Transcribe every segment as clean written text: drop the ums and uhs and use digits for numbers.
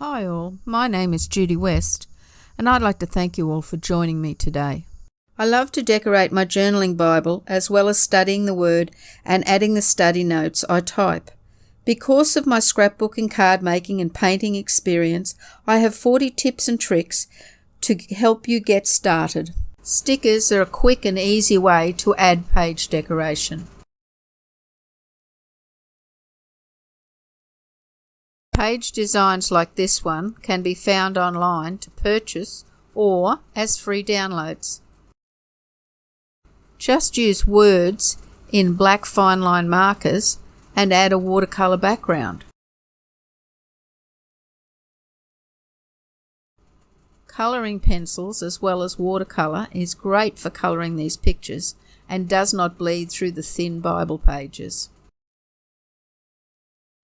Hi all, my name is Judy West and I'd like to thank you all for joining me today. I love to decorate my journaling Bible as well as studying the Word and adding the study notes I type. Because of my scrapbooking, card making and painting experience, I have 40 tips and tricks to help you get started. Stickers are a quick and easy way to add page decoration. Page designs like this one can be found online to purchase or as free downloads. Just use words in black fine line markers and add a watercolour background. Colouring pencils as well as watercolour is great for colouring these pictures and does not bleed through the thin Bible pages.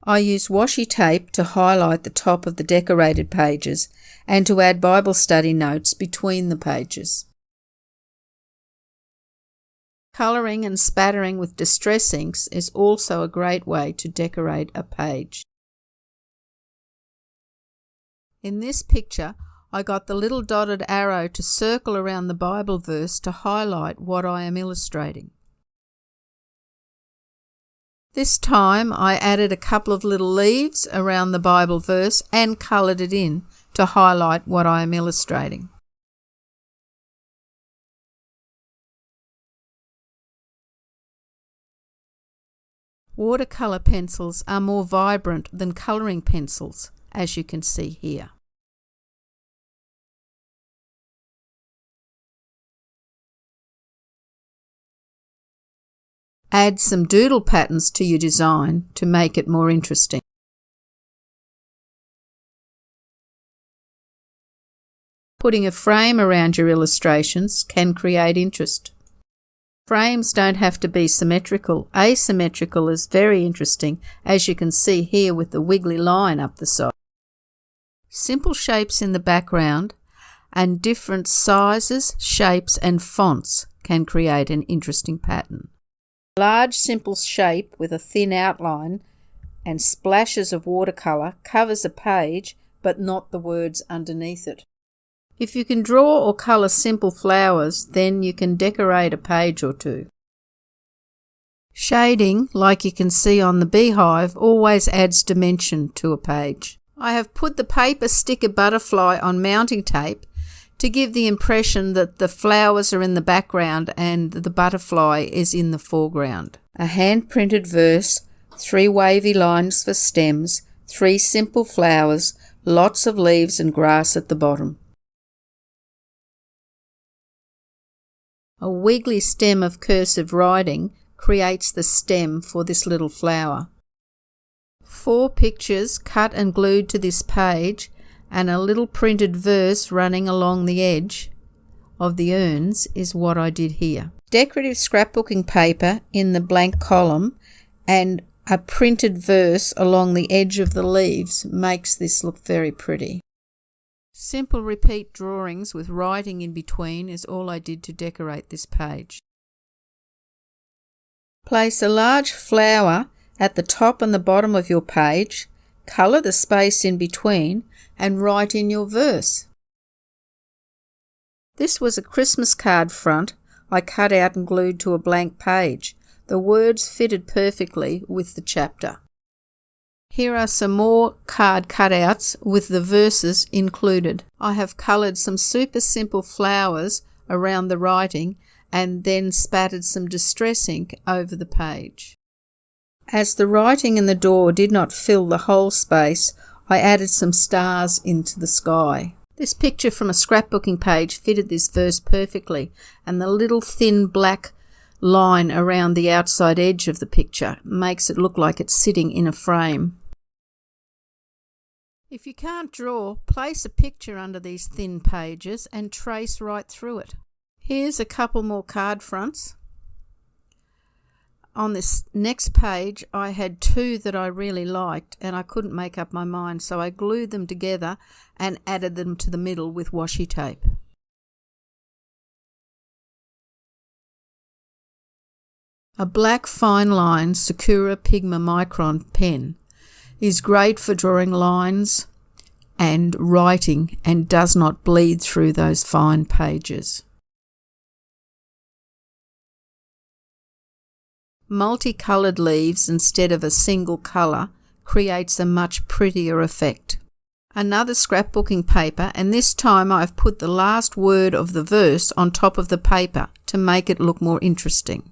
I use washi tape to highlight the top of the decorated pages and to add Bible study notes between the pages. Colouring and spattering with distress inks is also a great way to decorate a page. In this picture, I got the little dotted arrow to circle around the Bible verse to highlight what I am illustrating. This time I added a couple of little leaves around the Bible verse and coloured it in to highlight what I am illustrating. Watercolour pencils are more vibrant than colouring pencils, as you can see here. Add some doodle patterns to your design to make it more interesting. Putting a frame around your illustrations can create interest. Frames don't have to be symmetrical. Asymmetrical is very interesting, as you can see here with the wiggly line up the side. Simple shapes in the background and different sizes, shapes and fonts can create an interesting pattern. A large simple shape with a thin outline and splashes of watercolour covers a page but not the words underneath it. If you can draw or colour simple flowers, then you can decorate a page or two. Shading, like you can see on the beehive, always adds dimension to a page. I have put the paper sticker butterfly on mounting tape to give the impression that the flowers are in the background and the butterfly is in the foreground. A hand-printed verse, 3 wavy lines for stems, 3 simple flowers, lots of leaves and grass at the bottom. A wiggly stem of cursive writing creates the stem for this little flower. 4 pictures cut and glued to this page and a little printed verse running along the edge of the urns is what I did here. Decorative scrapbooking paper in the blank column and a printed verse along the edge of the leaves makes this look very pretty. Simple repeat drawings with writing in between is all I did to decorate this page. Place a large flower at the top and the bottom of your page, colour the space in between and write in your verse. This was a Christmas card front I cut out and glued to a blank page. The words fitted perfectly with the chapter. Here are some more card cutouts with the verses included. I have coloured some super simple flowers around the writing and then spattered some distress ink over the page. As the writing in the door did not fill the whole space, I added some stars into the sky. This picture from a scrapbooking page fitted this verse perfectly, and the little thin black line around the outside edge of the picture makes it look like it's sitting in a frame. If you can't draw, place a picture under these thin pages and trace right through it. Here's a couple more card fronts. On this next page, I had 2 that I really liked and I couldn't make up my mind, so I glued them together and added them to the middle with washi tape. A black fine line Sakura Pigma Micron pen is great for drawing lines and writing and does not bleed through those fine pages. Multicoloured leaves instead of a single colour creates a much prettier effect. Another scrapbooking paper, and this time I've put the last word of the verse on top of the paper to make it look more interesting.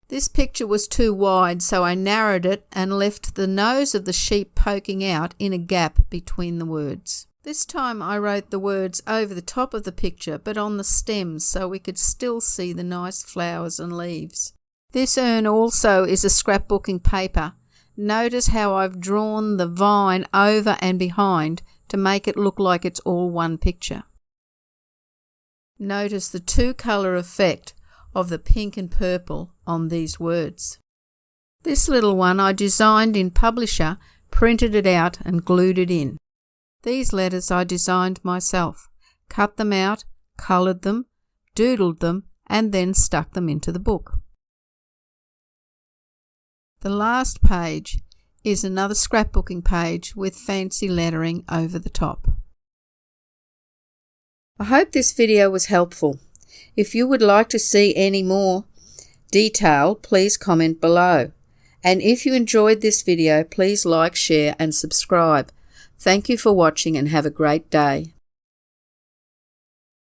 This picture was too wide, so I narrowed it and left the nose of the sheep poking out in a gap between the words. This time I wrote the words over the top of the picture but on the stems so we could still see the nice flowers and leaves. This urn also is a scrapbooking paper. Notice how I've drawn the vine over and behind to make it look like it's all one picture. Notice the two-colour effect of the pink and purple on these words. This little one I designed in Publisher, printed it out and glued it in. These letters I designed myself, cut them out, coloured them, doodled them, and then stuck them into the book. The last page is another scrapbooking page with fancy lettering over the top. I hope this video was helpful. If you would like to see any more detail, please comment below. And if you enjoyed this video, please like, share and subscribe. Thank you for watching and have a great day.